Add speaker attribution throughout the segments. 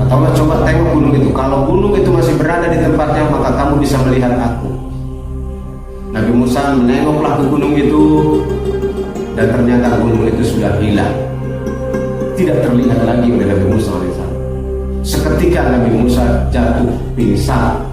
Speaker 1: Atau coba tengok gunung itu. Kalau gunung itu masih berada di tempatnya, maka kamu bisa melihat aku. Nabi Musa menengoklah ke gunung itu, dan ternyata gunung itu sudah hilang, tidak terlihat lagi oleh Nabi Musa AS. Seketika Nabi Musa jatuh pingsan.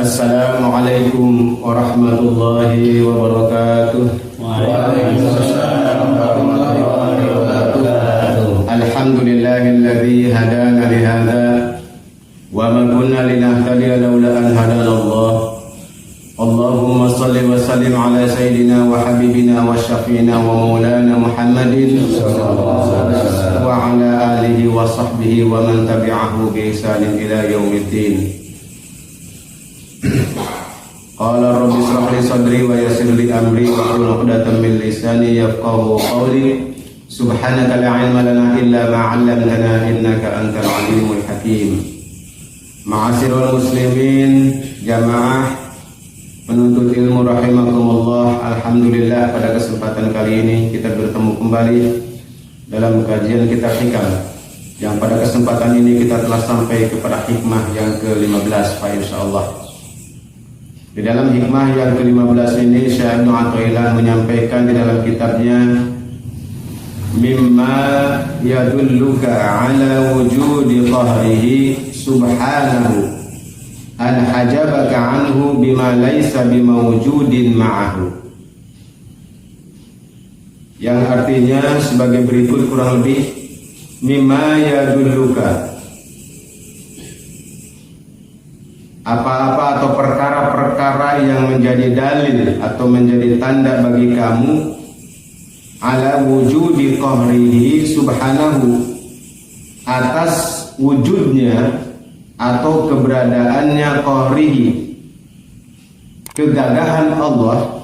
Speaker 1: Assalamualaikum warahmatullahi wabarakatuh.
Speaker 2: Waalaikumsalam warahmatullahi wabarakatuh.
Speaker 1: Alhamdulillahilladzi hadana li hadza wa ma kunna linahtadiya laula an hadana Allah. Allahumma shalli wa sallim ala sayyidina wa habibina wa syafiina wa maulana Muhammadin wa ala alihi wa sahbihi wa man tabi'ahu bi ihsanin ila yaumiddin. Qala rabbi shrah li sadri wa yassir li amri wahlul 'uqdatam min lisani yafqahu qawli. Subhanaka la ilma lana illa ma 'allamtana innaka antal alimul hakim. Ma'asyiral muslimin, jamaah penuntut ilmu rahimakumullah. Alhamdulillah, pada kesempatan kali ini kita bertemu kembali dalam kajian kitab hikam, yang pada kesempatan ini kita telah sampai kepada hikmah yang ke-15 insyaallah. Di dalam hikmah yang ke-15 ini Syekh Ibnu Athaillah menyampaikan di dalam kitabnya, mimma yadulluka ala wujudi qahrihi subhanahu an hajabaka anhu bima laysa bimawjudin ma'ahu. Yang artinya sebagai berikut kurang lebih, mimma yadulluka, apa-apa atau perkara-perkara yang menjadi dalil atau menjadi tanda bagi kamu ala wujudi qahrihi subhanahu, atas wujudnya atau keberadaannya qahrihi, kegagahan Allah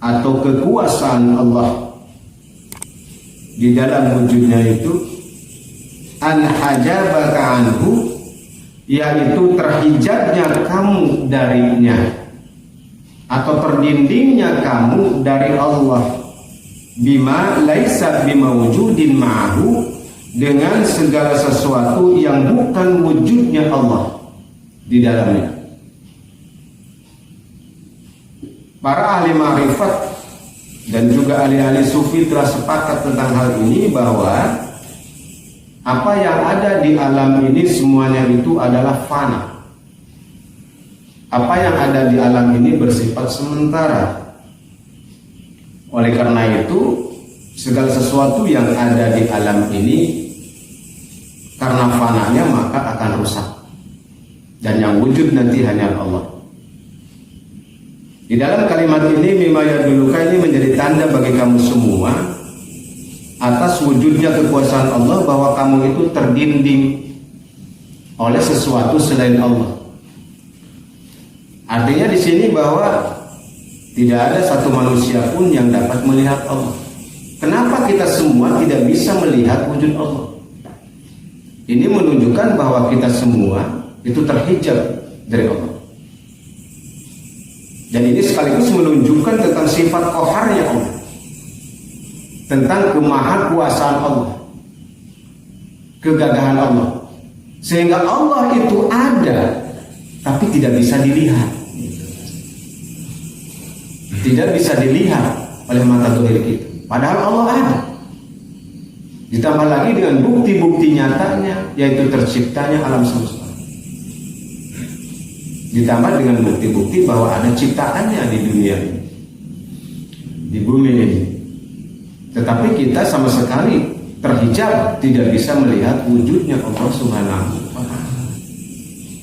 Speaker 1: atau kekuasaan Allah di dalam wujudnya itu, an hajabaka anhu, yaitu terhijabnya kamu darinya atau terdindingnya kamu dari Allah, bima laisa bimawjudin ma'ahu, dengan segala sesuatu yang bukan wujudnya Allah di dalamnya. Para ahli ma'rifat dan juga ahli-ahli sufi telah sepakat tentang hal ini, bahwa apa yang ada di alam ini semuanya itu adalah fana. Apa yang ada di alam ini bersifat sementara. Oleh karena itu, segala sesuatu yang ada di alam ini karena fananya maka akan rusak, dan yang wujud nanti hanya Allah. Di dalam kalimat ini, mimma yadulluka, ini menjadi tanda bagi kamu semua atas wujudnya kekuasaan Allah, bahwa kamu itu terdinding oleh sesuatu selain Allah. Artinya di sini bahwa tidak ada satu manusia pun yang dapat melihat Allah. Kenapa kita semua tidak bisa melihat wujud Allah? Ini menunjukkan bahwa kita semua itu terhijab dari Allah. Dan ini sekaligus menunjukkan tentang sifat qaharnya Allah, tentang kemahakuasaan Allah, kegagahan Allah, sehingga Allah itu ada tapi tidak bisa dilihat, tidak bisa dilihat oleh mata tubuh kita, padahal Allah ada. Ditambah lagi dengan bukti-bukti nyatanya, yaitu terciptanya alam semesta, ditambah dengan bukti-bukti bahwa ada ciptaannya di dunia ini, di bumi ini. Tetapi kita sama sekali terhijab, tidak bisa melihat wujudnya Allah Subhanahu wa ta'ala.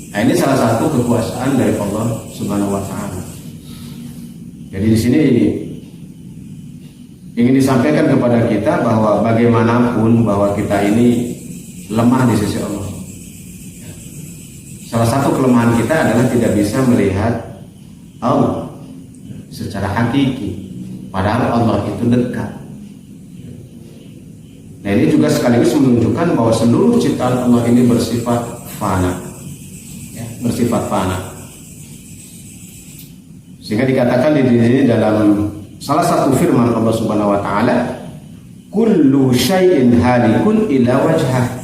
Speaker 1: Nah, ini salah satu kekuasaan dari Allah Subhanahu wa ta'ala. Jadi di sini ingin disampaikan kepada kita bahwa bagaimanapun bahwa kita ini lemah di sisi Allah. Salah satu kelemahan kita adalah tidak bisa melihat Allah secara hakiki, padahal Allah itu dekat. Nah, ini juga sekaligus menunjukkan bahwa seluruh ciptaan Allah ini bersifat fana, ya, bersifat fana. Sehingga dikatakan di sini dalam salah satu firman Allah Subhanahu wa taala, kullu syai'in halikun illa wajhah.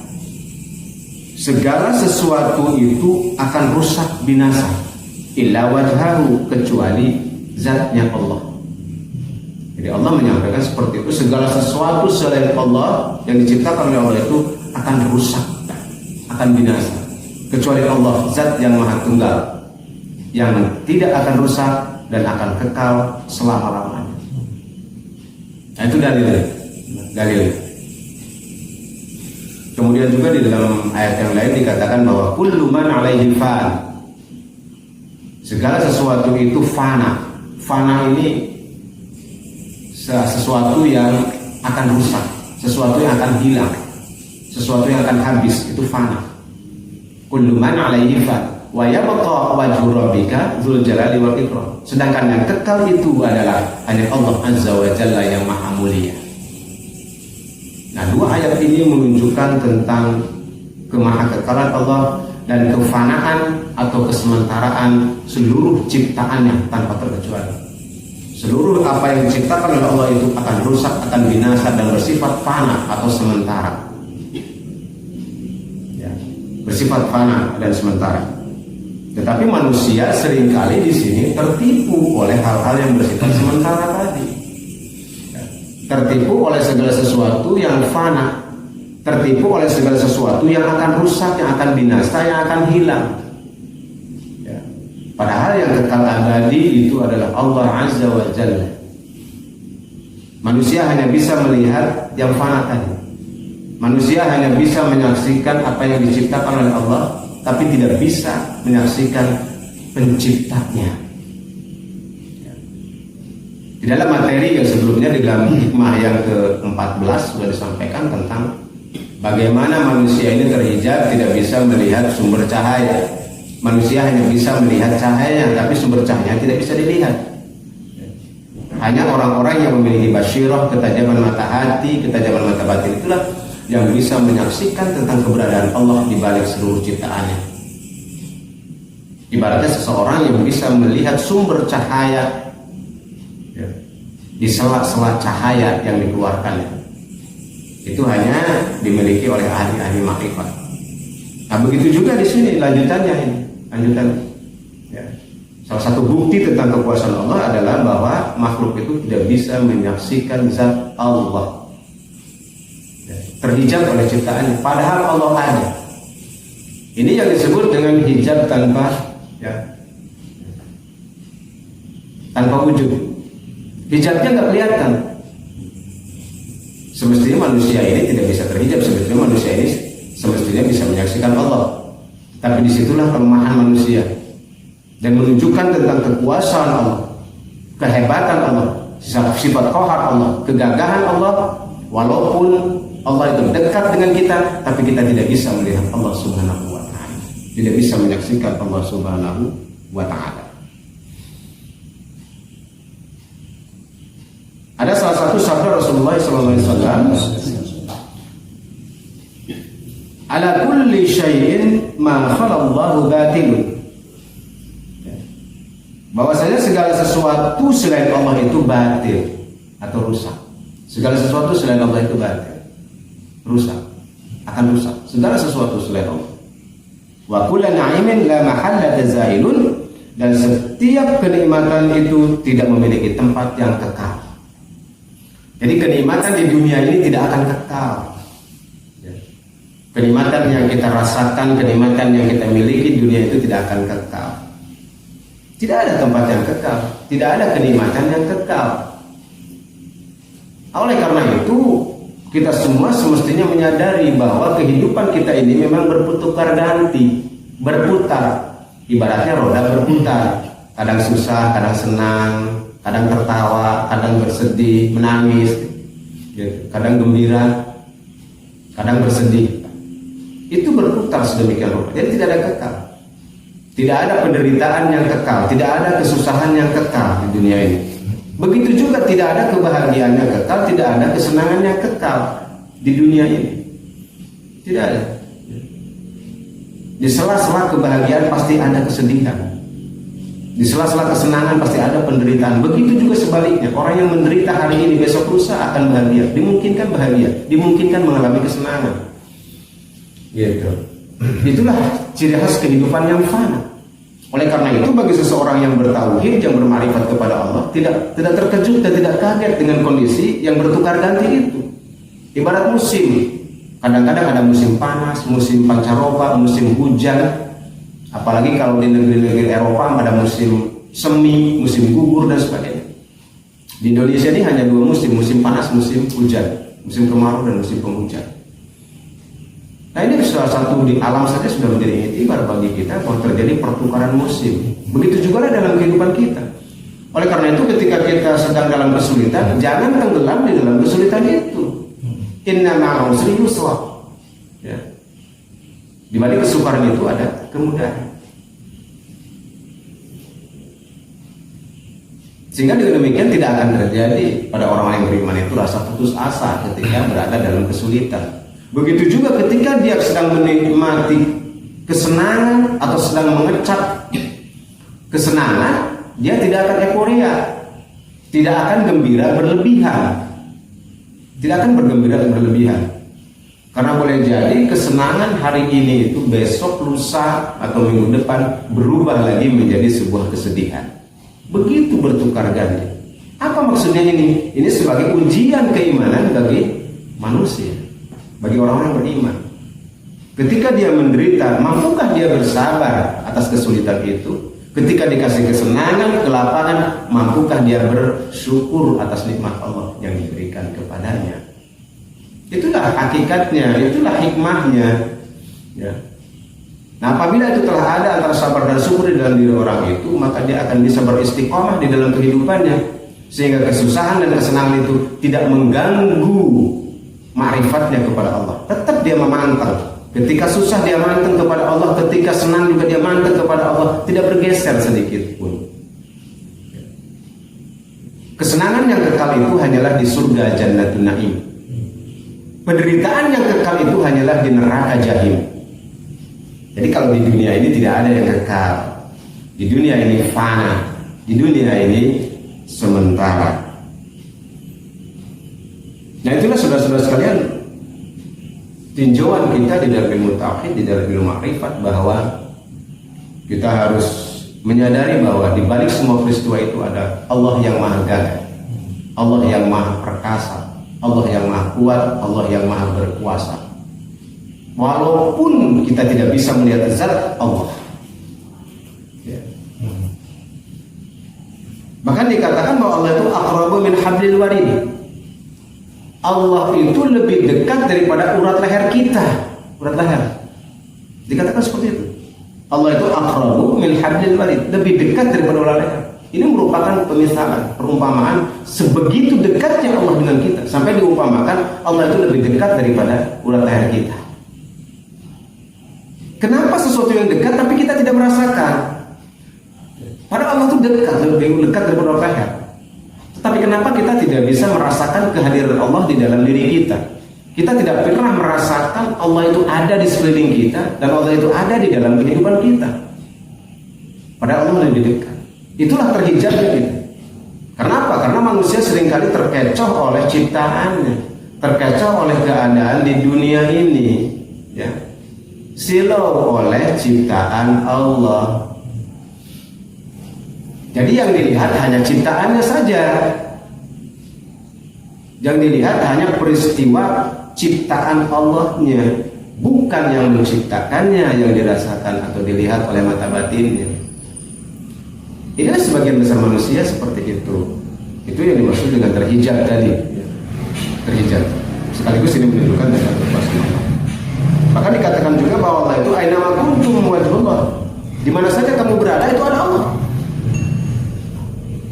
Speaker 1: Segala sesuatu itu akan rusak binasa, illa wajhahu, kecuali zatnya Allah. Jadi Allah menyampaikan seperti itu, segala sesuatu selain Allah yang diciptakan oleh Allah itu akan rusak, akan binasa, kecuali Allah, zat yang maha tunggal, yang tidak akan rusak dan akan kekal selama-lamanya. Nah, itu dalil. Kemudian juga di dalam ayat yang lain dikatakan bahwa kullu man 'alaihi fan. Segala sesuatu itu fana. Fana ini sesuatu yang akan rusak, sesuatu yang akan hilang, sesuatu yang akan habis, itu fana. Kullu man 'alaihi fan wa yabqa wajhu rabbika dzul jalali wal ikram. Sedangkan yang kekal itu adalah hanya Allah Azza wa Jalla yang maha mulia. Nah, dua ayat ini menunjukkan tentang kemahakekalan Allah dan kefanaan atau kesementaraan seluruh ciptaannya tanpa terkecuali. Seluruh apa yang diciptakan oleh Allah itu akan rusak, akan binasa dan bersifat fana atau sementara. Ya, bersifat fana dan sementara. Tetapi manusia seringkali di sini tertipu oleh hal-hal yang bersifat sementara tadi. Ya, tertipu oleh segala sesuatu yang fana, tertipu oleh segala sesuatu yang akan rusak, yang akan binasa, yang akan hilang. Ya. Padahal yang kekal abadi itu adalah Allah Azza wa Jalla. Manusia hanya bisa melihat yang fana tadi. Manusia hanya bisa menyaksikan apa yang diciptakan oleh Allah, tapi tidak bisa menyaksikan penciptanya. Di dalam materi yang sebelumnya, di dalam hikmah yang ke-14 sudah disampaikan tentang bagaimana manusia ini terhijab, tidak bisa melihat sumber cahaya. Manusia hanya bisa melihat cahaya, tapi sumber cahaya tidak bisa dilihat. Hanya orang-orang yang memiliki basyirah, ketajaman mata hati, ketajaman mata batin, itulah yang bisa menyaksikan tentang keberadaan Allah di balik seluruh ciptaannya. Ibaratnya seseorang yang bisa melihat sumber cahaya, ya, di sela-sela cahaya yang dikeluarkannya. Itu hanya dimiliki oleh ahli-ahli makrifat. Nah, begitu juga di sini lanjutannya ini. Ya. Salah satu bukti tentang kekuasaan Allah adalah bahwa makhluk itu tidak bisa menyaksikan zat Allah. Terhijab oleh ciptaannya, padahal Allah ada. Ini yang disebut dengan hijab tanpa, ya, tanpa wujud. Hijabnya nggak kelihatan. Semestinya manusia ini tidak bisa terhijab. Semestinya manusia ini bisa menyaksikan Allah. Tapi disitulah kelemahan manusia dan menunjukkan tentang kekuasaan Allah, kehebatan Allah, sifat qahar Allah, kegagahan Allah. Walaupun Allah itu dekat dengan kita, tapi kita tidak bisa melihat Allah Subhanahu wa ta'ala, tidak bisa menyaksikan Allah Subhanahu wa ta'ala. Ada salah satu sabda Rasulullah SAW, ala kulli syai'in ma khalallahu batilun. Bahwasanya segala sesuatu selain Allah itu batil atau rusak. Segala sesuatu selain Allah itu batil, rusak, akan rusak. Segala sesuatu selain Allah. Wa kullu na'imin la mahalla zailun, dan setiap kenikmatan itu tidak memiliki tempat yang kekal. Jadi kenikmatan di dunia ini tidak akan kekal. Kenikmatan yang kita rasakan, kenikmatan yang kita miliki di dunia itu tidak akan kekal. Tidak ada tempat yang kekal, tidak ada kenikmatan yang kekal. Oleh karena itu, kita semua semestinya menyadari bahwa kehidupan kita ini memang berputar ganti, berputar. Ibaratnya roda berputar. Kadang susah, kadang senang, kadang tertawa, kadang bersedih, menangis, kadang gembira, kadang bersedih. Itu berputar sedemikian rupa. Jadi tidak ada kekal. Tidak ada penderitaan yang kekal, tidak ada kesusahan yang kekal di dunia ini. Begitu juga tidak ada kebahagiaan yang kekal, tidak ada kesenangan yang kekal di dunia ini. Tidak ada. Di sela-sela kebahagiaan pasti ada kesedihan. Di sela-sela kesenangan pasti ada penderitaan. Begitu juga sebaliknya. Orang yang menderita hari ini besok lusa akan bahagia. Dimungkinkan bahagia, dimungkinkan mengalami kesenangan. Gitu. Itulah ciri khas kehidupan yang fana. Oleh karena itu bagi seseorang yang bertauhid, yang bermarifat kepada Allah, tidak terkejut dan tidak kaget dengan kondisi yang bertukar ganti itu. Ibarat musim. Kadang-kadang ada musim panas, musim pancaroba, musim hujan. Apalagi kalau di negeri-negeri Eropa ada musim semi, musim gugur dan sebagainya. Di Indonesia ini hanya 2 musim, musim panas, musim hujan, musim kemarau dan musim penghujan. Nah ini salah satu di alam saja sudah menjadi iktibar bagi kita bahwa terjadi pertukaran musim. Begitu juga dalam kehidupan kita. Oleh karena itu ketika kita sedang dalam kesulitan, jangan tenggelam di dalam kesulitan itu. Inna ma'al usri yusra. Ya. Di balik kesukaran itu ada kemudahan. Sehingga dengan demikian tidak akan terjadi pada orang-orang yang beriman itu rasa putus asa ketika berada dalam kesulitan. Begitu juga ketika dia sedang menikmati kesenangan atau sedang mengecap kesenangan, dia tidak akan euforia, tidak akan gembira berlebihan, tidak akan bergembira berlebihan. Karena boleh jadi kesenangan hari ini itu besok, lusa atau minggu depan berubah lagi menjadi sebuah kesedihan. Begitu bertukar ganti. Apa maksudnya ini? Ini sebagai ujian keimanan bagi manusia. Bagi orang-orang yang beriman, ketika dia menderita, mampukah dia bersabar atas kesulitan itu? Ketika dikasih kesenangan, kelapangan, mampukah dia bersyukur atas nikmat Allah yang diberikan kepadanya? Itulah hakikatnya, itulah hikmahnya. Ya. Nah, apabila itu telah ada antara sabar dan syukur di dalam diri orang itu, maka dia akan bisa beristiqomah di dalam kehidupannya, sehingga kesusahan dan kesenangan itu tidak mengganggu ma'rifatnya kepada Allah. Tetap dia memantang. Ketika susah dia mantang kepada Allah, ketika senang juga dia mantang kepada Allah, tidak bergeser sedikit pun. Kesenangan yang kekal itu hanyalah di surga Jannatun Na'im. Penderitaan yang kekal itu hanyalah di neraka Jahim. Jadi kalau di dunia ini tidak ada yang kekal. Di dunia ini fana. Di dunia ini sementara. Nah itulah saudara-saudara sekalian, tinjauan kita di dalam ilmu tauhid, di dalam ilmu ma'rifat, bahwa kita harus menyadari bahwa di balik semua peristiwa itu ada Allah yang maha gagah, Allah yang maha perkasa, Allah yang maha kuat, Allah yang maha berkuasa. Walaupun kita tidak bisa melihat zat Allah, ya. Bahkan dikatakan bahwa Allah itu aqrabu min hablil warid. Allah itu lebih dekat daripada urat leher kita, urat leher. Dikatakan seperti itu. Allah itu aqrabu min hablil warid, lebih dekat daripada urat leher. Ini merupakan pemisalan, perumpamaan sebegitu dekatnya Allah dengan kita, sampai diumpamakan Allah itu lebih dekat daripada urat leher kita. Kenapa sesuatu yang dekat tapi kita tidak merasakan? Padahal Allah itu dekat, lebih dekat daripada urat leher. Tapi kenapa kita tidak bisa merasakan kehadiran Allah di dalam diri kita? Kita tidak pernah merasakan Allah itu ada di sekeliling kita dan Allah itu ada di dalam kehidupan kita. Padahal Allah lebih dekat. Itulah terhijabnya kita. Kenapa? Karena manusia seringkali terkecoh oleh ciptaannya, terkecoh oleh keadaan di dunia ini, ya. Silau oleh ciptaan Allah. Jadi yang dilihat hanya ciptaannya saja. Yang dilihat hanya peristiwa ciptaan Allahnya, bukan yang menciptakannya yang dirasakan atau dilihat oleh mata batinnya. Inilah sebagian besar manusia seperti itu. Itu yang dimaksud dengan terhijab tadi. Terhijab. Sekaligus ini menunjukkan dengan kepastian. Maka dikatakan juga bahwa Allah itu aina ma kuntum wajhullah. Di mana saja kamu berada itu ada Allah.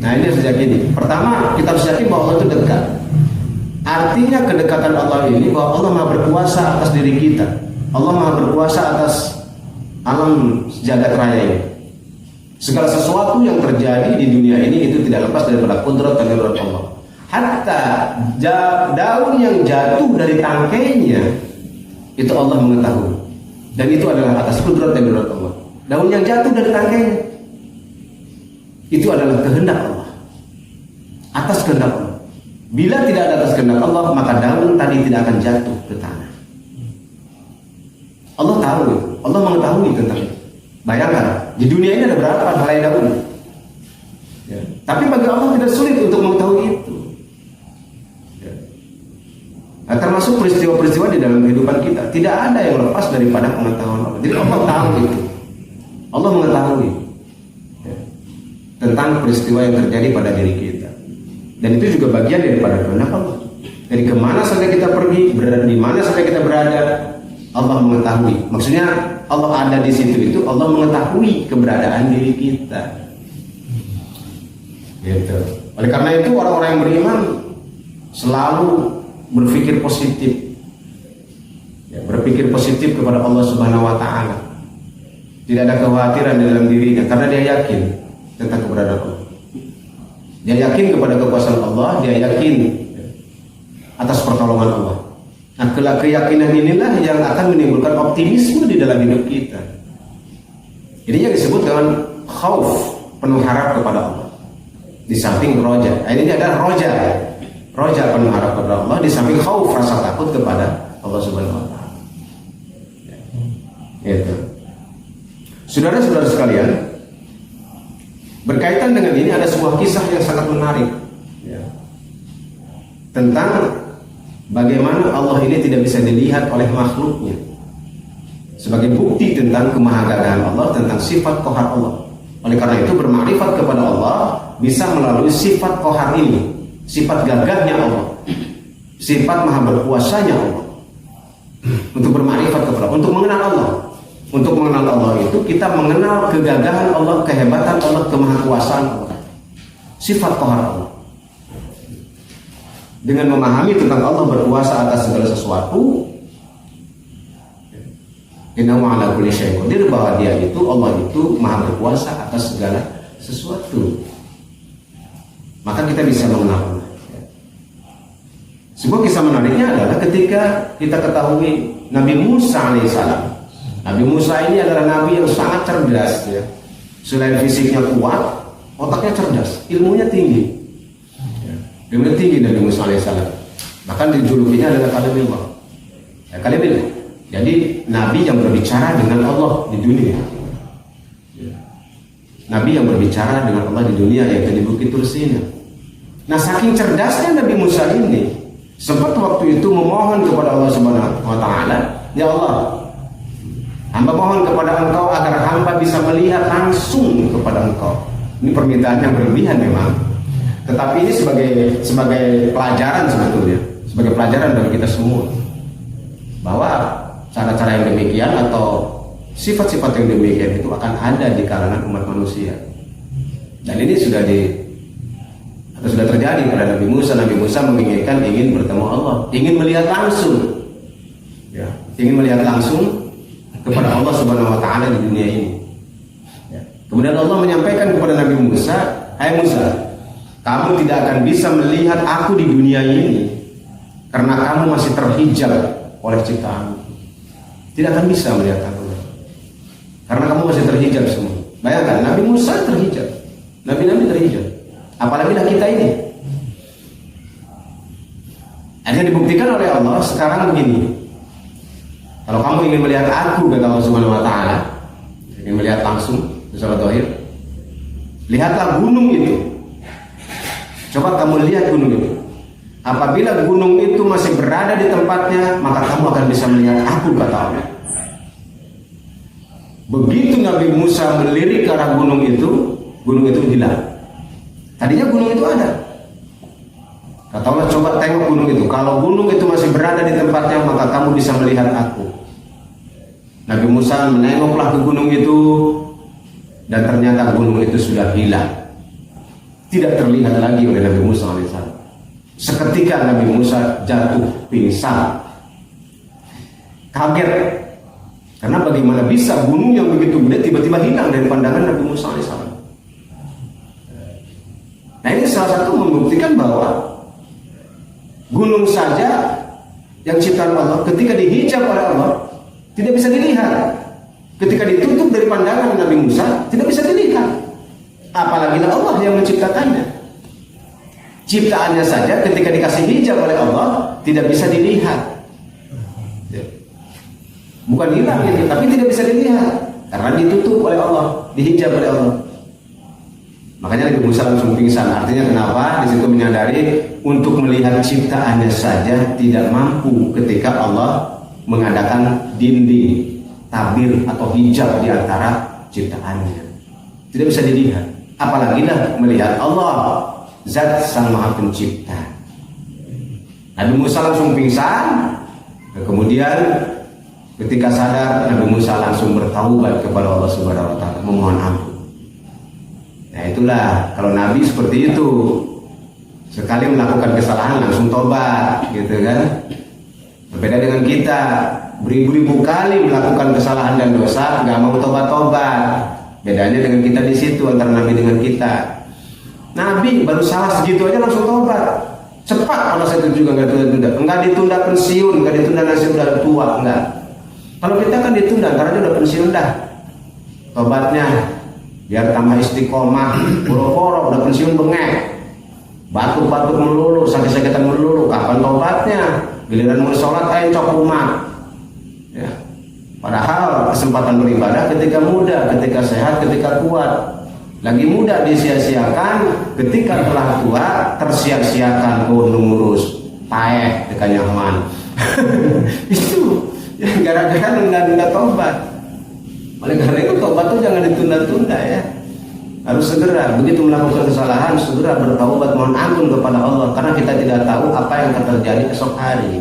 Speaker 1: Nah ini harus yakini. Pertama kita harus yakin bahwa Allah itu dekat. Artinya kedekatan Allah ini bahwa Allah maha berkuasa atas diri kita. Allah maha berkuasa atas alam jagat raya ini. Segala sesuatu yang terjadi di dunia ini itu tidak lepas daripada kudrat dan irodat Allah. Hatta daun yang jatuh dari tangkainya itu Allah mengetahui. Dan itu adalah atas kudrat dan irodat Allah. Daun yang jatuh dari tangkainya itu adalah kehendak Allah. Atas kehendak Allah. Bila tidak ada atas kehendak Allah, maka daun tadi tidak akan jatuh ke tanah. Allah tahu, Allah mengetahui tentang itu. Bayangkan, di dunia ini ada berapa helai daun? Ya. Tapi bagi Allah tidak sulit untuk mengetahui itu. Ya. Nah, termasuk peristiwa-peristiwa di dalam kehidupan kita, tidak ada yang lepas daripada pengetahuan Allah. Jadi Allah tahu itu. Allah mengetahui ya, tentang peristiwa yang terjadi pada diri kita. Dan itu juga bagian daripada kehendak Allah. Jadi kemana saja kita pergi, berada di mana saja kita berada, Allah mengetahui. Maksudnya Allah ada di situ itu Allah mengetahui keberadaan diri kita. Gitu. Oleh karena itu orang-orang yang beriman selalu berpikir positif. Ya, berpikir positif kepada Allah Subhanahu wa taala. Tidak ada kekhawatiran di dalam dirinya karena dia yakin tentang keberadaan Allah. Dia yakin kepada kekuasaan Allah, dia yakin atas pertolongan Allah. Nah, keyakinan inilah yang akan menimbulkan optimisme di dalam hidup kita. Ini yang disebut dengan khauf, penuh harap kepada Allah. Di samping roja, ini adalah roja, roja penuh harap kepada Allah. Di samping khauf, rasa takut kepada Allah Subhanahu Wa Taala. Itu. Saudara-saudara sekalian, berkaitan dengan ini ada sebuah kisah yang sangat menarik, ya, tentang bagaimana Allah ini tidak bisa dilihat oleh makhluknya. Sebagai bukti tentang kemahagagahan Allah, tentang sifat qahar Allah. Oleh karena itu bermakrifat kepada Allah bisa melalui sifat qahar ini, sifat gagahnya Allah, sifat maha berkuasanya Allah. Untuk bermakrifat kepada Allah, untuk mengenal Allah. Untuk mengenal Allah itu kita mengenal kegagahan Allah, kehebatan Allah, kemahakuasaan Allah, sifat qahar Allah. Dengan memahami tentang Allah berkuasa atas segala sesuatu, innahu ala kulli syai'in qadir, bahwa dia itu, Allah itu maha berkuasa atas segala sesuatu, maka kita bisa mengenal Allah. Sebuah kisah menariknya adalah ketika kita ketahui Nabi Musa alaihissalam. Nabi Musa ini adalah nabi yang sangat cerdas, ya. Selain fisiknya kuat, otaknya cerdas, ilmunya tinggi. Ilmunya tinggi Nabi Musa alaihissalam. Bahkan dijulukinya adalah kalimullah. Ya, kalimullah. Jadi nabi yang berbicara dengan Allah di dunia. Ya. Nabi yang berbicara dengan Allah di dunia, yaitu di Bukit Tursina. Nah, saking cerdasnya Nabi Musa ini, sempat waktu itu memohon kepada Allah Subhanahu wa taala, "Ya Allah, hamba mohon kepada Engkau agar hamba bisa melihat langsung kepada Engkau." Ini permintaan yang berlebihan memang, tetapi ini sebagai pelajaran sebetulnya, sebagai pelajaran bagi kita semua, bahwa cara-cara yang demikian atau sifat-sifat yang demikian itu akan ada di kalangan umat manusia. Dan ini sudah terjadi pada Nabi Musa. Nabi Musa ingin bertemu Allah, ingin melihat langsung, ya, ingin melihat langsung kepada Allah Subhanahu wa taala di dunia ini. Ya. Kemudian Allah menyampaikan kepada Nabi Musa, "Hai Musa, kamu tidak akan bisa melihat aku di dunia ini karena kamu masih terhijab oleh ciptaan. Tidak akan bisa melihat aku karena kamu masih terhijab semua." Bayangkan, Nabi Musa terhijab, Nabi-Nabi terhijab, apalagi kita ini. Akhirnya dibuktikan oleh Allah sekarang begini. Kalau kamu ingin melihat aku, kata Allah Subhanahu wa taala, ingin melihat langsung secara zahir, lihatlah gunung itu. Coba kamu lihat gunung itu. Apabila gunung itu masih berada di tempatnya, maka kamu akan bisa melihat aku, kata Allah. Begitu Nabi Musa melirik ke arah gunung itu hilang. Tadinya gunung itu ada. Kata Allah, coba tengok gunung itu. Kalau gunung itu masih berada di tempatnya, maka kamu bisa melihat aku. Nabi Musa menengoklah ke gunung itu, dan ternyata gunung itu sudah hilang. Tidak terlihat lagi oleh Nabi Musa alaihissalam. Seketika Nabi Musa jatuh pingsan, kaget, karena bagaimana bisa gunung yang begitu gede tiba-tiba hilang dari pandangan Nabi Musa alaihissalam. Nah ini salah satu membuktikan bahwa gunung saja yang ciptaan Allah ketika dihijab oleh Allah tidak bisa dilihat. Ketika ditutup dari pandangan Nabi Musa tidak bisa dilihat. Apalagi Allah yang menciptakannya. Ciptaannya saja ketika dikasih hijab oleh Allah tidak bisa dilihat. Bukan hilang ini, tapi tidak bisa dilihat karena ditutup oleh Allah, dihijab oleh Allah. Makanya Nabi Musa langsung pingsan. Artinya kenapa? Di situ menyadari untuk melihat ciptaannya saja tidak mampu ketika Allah mengadakan dinding, tabir atau hijab di antara ciptaannya. Tidak bisa dilihat. Apalagi dah melihat Allah, Zat Sang Maha Pencipta. Nabi Musa langsung pingsan. Kemudian ketika sadar, Nabi Musa langsung bertaubat kepada Allah Subhanahu wa taala, memohon ampun. Nah itulah kalau Nabi seperti itu, sekali melakukan kesalahan langsung tobat, gitu kan. Berbeda dengan kita, beribu-ribu kali melakukan kesalahan dan dosa, nggak mau tobat-tobat. Bedanya dengan kita di situ, antara Nabi dengan kita. Nabi baru salah segitu aja langsung tobat, cepat. Kalau saya itu juga nggak ditunda pensiun, nggak ditunda nasi udah tua, enggak. Kalau kita kan ditunda karena dia udah pensiun dah, tobatnya biar tambah istiqomah, poro-poro udah pensiun bengek, batuk-batuk melulu, sakit-sakitan melulu, kapan tobatnya? Giliran mau sholat encok rumah, ya. Padahal kesempatan beribadah ketika muda, ketika sehat, ketika kuat. Lagi muda disia-siakan, ketika telah tua tersia-siakan, ngurus paeh dekat nyaman. Itu ya, gara-gara nunda-nunda tobat. Oleh karena itu tobat itu jangan ditunda-tunda ya. Harus segera, begitu melakukan kesalahan segera bertaubat, mohon ampun kepada Allah, karena kita tidak tahu apa yang akan terjadi esok hari.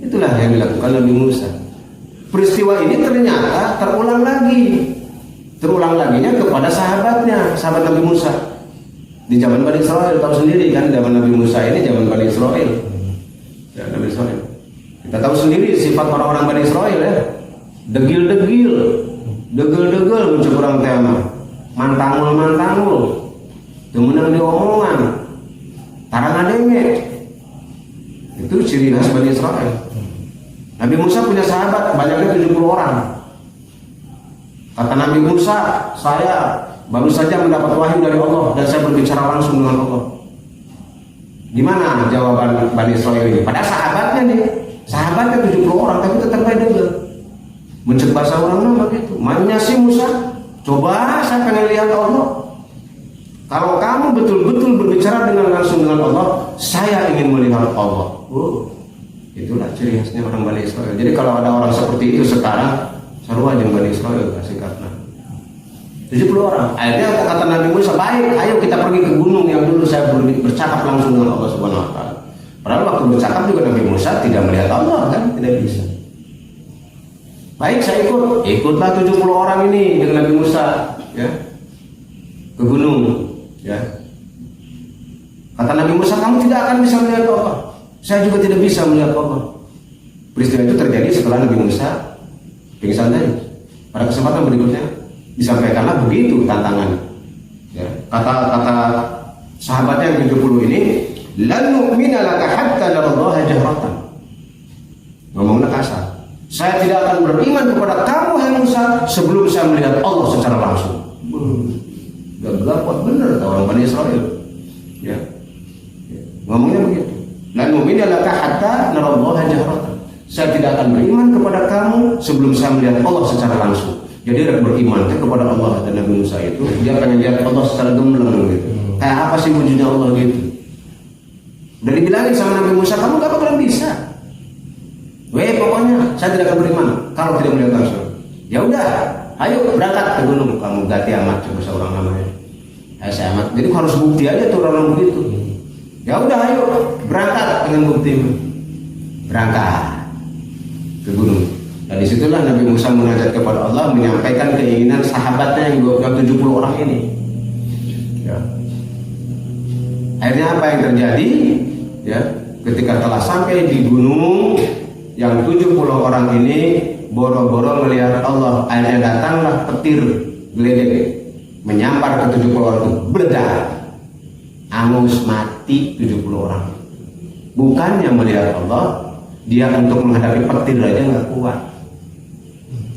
Speaker 1: Itulah yang dilakukan Nabi Musa. Peristiwa ini ternyata terulang laginya kepada sahabatnya, sahabat Nabi Musa. Di zaman Bani Israel, tahu sendiri kan, zaman Nabi Musa ini zaman Bani Israel. Ya, Nabi Israel. Kita tahu sendiri sifat orang-orang Bani Israel ya. Degil-degil, degel-degel mencuk orang tema, mantangul, temenang di omongan, tarangadenge. Itu ciri khas Bani Israel. Nabi Musa punya sahabat banyaknya 70 orang. Kata Nabi Musa, saya baru saja mendapat wahyu dari Allah dan saya berbicara langsung dengan Allah. Gimana jawaban Bani Israel ini? Pada sahabatnya 70 orang, tapi tetap degel. Mencek bahasa orang nama gitu. Mainnya si Musa, coba saya pengen lihat Allah. Kalau kamu betul-betul berbicara langsung dengan Allah, saya ingin melihat Allah. Itulah ciri khasnya orang Bani Israel. Jadi kalau ada orang seperti itu sekarang, seru aja Bani Israel kasih karena 70 orang. Akhirnya kata Nabi Musa, baik, ayo kita pergi ke gunung yang dulu saya bercakap langsung dengan Allah Subhanahu wa taala. Padahal waktu bercakap juga Nabi Musa tidak melihat Allah kan, tidak bisa. Baik, saya ikutlah 70 orang ini dengan Nabi Musa ya, ke gunung ya. Kata Nabi Musa, kamu tidak akan bisa melihat Allah, saya juga tidak bisa melihat Allah. Peristiwa itu terjadi setelah Nabi Musa pingsan tadi. Pada kesempatan berikutnya disampaikanlah begitu tantangan ya. Kata sahabatnya yang 70 ini, lan nu'mina laka hatta narallaha jahratan. Ngomongnya kasar. Saya tidak akan beriman kepada kamu hai Musa sebelum saya melihat Allah secara langsung. Gagah kuat bener orang Bani Israel. Ya. Ngomongnya begitu. Lan nu'mina laka hatta narallaha jahratan. Saya tidak akan beriman kepada kamu sebelum saya melihat Allah secara langsung. Jadi beriman kepada Allah dan Nabi Musa itu, dia pengen lihat Allah secara gamblang gitu. Kayak apa sih wujudnya Allah gitu. Udah dibilangin sama Nabi Musa, kamu gak bakalan bisa. Pokoknya saya tidak akan beriman kalau tidak melihat langsung. Ya udah, ayo berangkat ke gunung. Kamu ganti amat coba seorang namanya. Saya amat. Jadi harus bukti aja tuh orang begitu. Ya udah, ayo berangkat dengan bukti. Berangkat ke gunung. Dan disitulah Nabi Musa munajat kepada Allah, menyampaikan keinginan sahabatnya yang 70 orang ini. Ya. Akhirnya apa yang terjadi? Ya, ketika telah sampai di gunung, yang 70 orang ini boro-boro melihat Allah. Akhirnya datanglah petir geledek menyampar ke 70 orang itu, beledak. angus mati 70 orang. Bukannya melihat Allah, dia untuk menghadapi petir aja nggak kuat.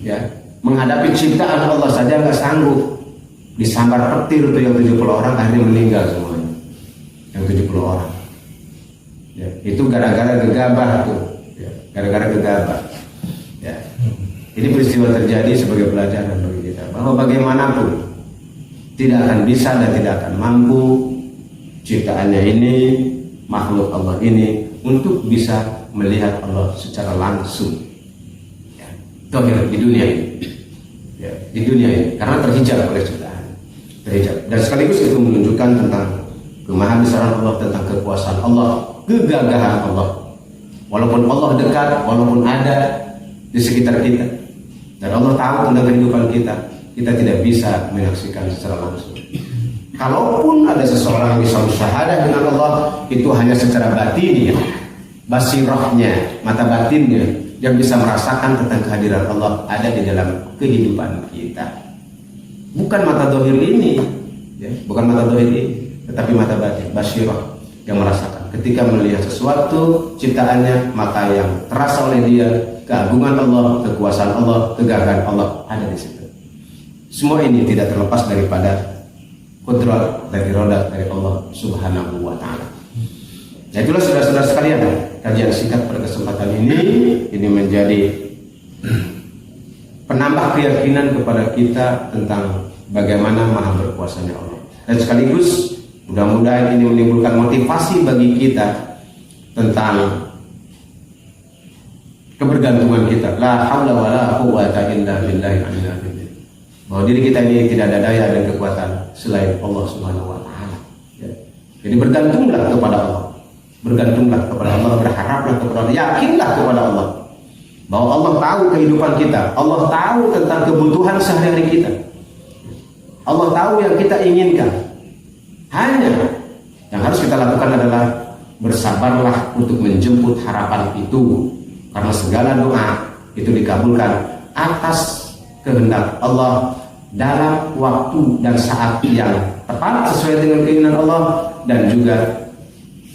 Speaker 1: Ya, menghadapi ciptaan Allah saja nggak sanggup. Disambar petir itu yang 70 orang akhirnya meninggal semuanya. Yang 70 orang. Ya, itu gara-gara gegabah tuh. Ya, gara-gara gegabah. Ya. Ini peristiwa terjadi sebagai pelajaran bagi kita bahwa bagaimanapun tidak akan bisa dan tidak akan mampu ciptaannya ini, makhluk Allah ini untuk bisa melihat Allah secara langsung. Ya. Dohir di dunia ini. Ya, di dunia ini karena terhijab oleh ciptaan. Terhijab. Dan sekaligus itu menunjukkan tentang kemahabesaran Allah, tentang kekuasaan Allah, kegagahan Allah. Walaupun Allah dekat, walaupun ada di sekitar kita, dan Allah tahu tentang kehidupan kita, kita tidak bisa menyaksikan secara langsung. Kalaupun ada seseorang yang bisa bersyahadah dengan Allah, itu hanya secara batinnya, basirahnya, mata batinnya, yang bisa merasakan tentang kehadiran Allah ada di dalam kehidupan kita. Bukan mata dohir ini, ya, bukan mata dohir ini, tetapi mata batin, basirah, yang merasakan. Ketika melihat sesuatu ciptaannya, maka yang terasa oleh dia keagungan Allah, kekuasaan Allah, kegagahan Allah ada di situ. Semua ini tidak terlepas daripada kudrat dari roda dari Allah Subhanahu wa Ta'ala. Nah, itulah saudara-saudara sekalian, kajian singkat pada kesempatan ini menjadi penambah keyakinan kepada kita tentang bagaimana maha berkuasanya Allah. Dan sekaligus mudah-mudahan ini menimbulkan motivasi bagi kita tentang kebergantungan kita. La haula wala quwwata illa billahi al-aliyyil azim. Bahwa diri kita ini tidak ada daya dan kekuatan selain Allah Subhanahu wa Ta'ala. Ya. Jadi bergantunglah kepada Allah. Bergantunglah kepada Allah, berharaplah kepada Allah, yakinlah kepada Allah. Bahwa Allah tahu kehidupan kita, Allah tahu tentang kebutuhan sehari-hari kita. Allah tahu yang kita inginkan. Hanya yang harus kita lakukan adalah bersabarlah untuk menjemput harapan itu. Karena segala doa itu dikabulkan atas kehendak Allah dalam waktu dan saat yang tepat sesuai dengan keinginan Allah dan juga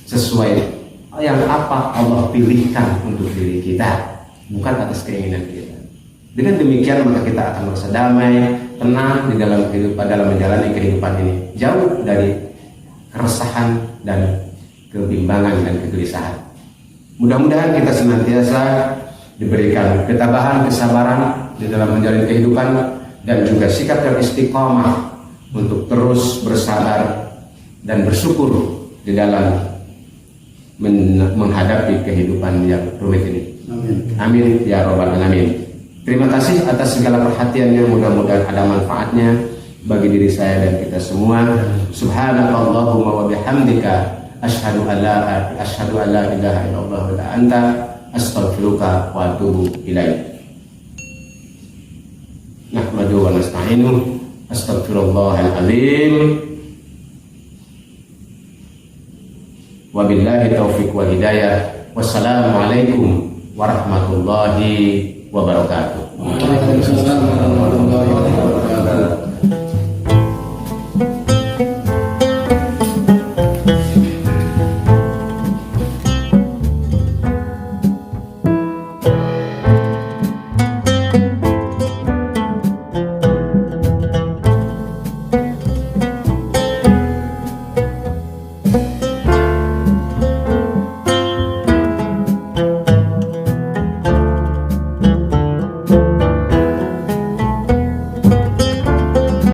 Speaker 1: sesuai yang apa Allah pilihkan untuk diri kita, bukan atas keinginan kita. Dengan demikian maka kita akan merasa damai, tenang di dalam kehidupan, dalam menjalani kehidupan ini, jauh dari keresahan dan kebimbangan dan kegelisahan. Mudah-mudahan kita senantiasa diberikan ketabahan, kesabaran di dalam menjalani kehidupan dan juga sikap yang istiqomah untuk terus bersabar dan bersyukur di dalam menghadapi kehidupan yang rumit ini. Amin. Amin ya rabbal alamin. Terima kasih atas segala perhatiannya, mudah-mudahan ada manfaatnya bagi diri saya dan kita semua. Subhanakallahumma wa bihamdika asyhadu an la ilaha illallah wa la anta astaghfiruka wa atubu ilaik. Nahmadu wa nasta'inu astaghfirullahal azim. Wabillahi taufiq wal hidayah. Wassalamualaikum warahmatullahi wabarakatuh.
Speaker 2: Waalaikumsalam.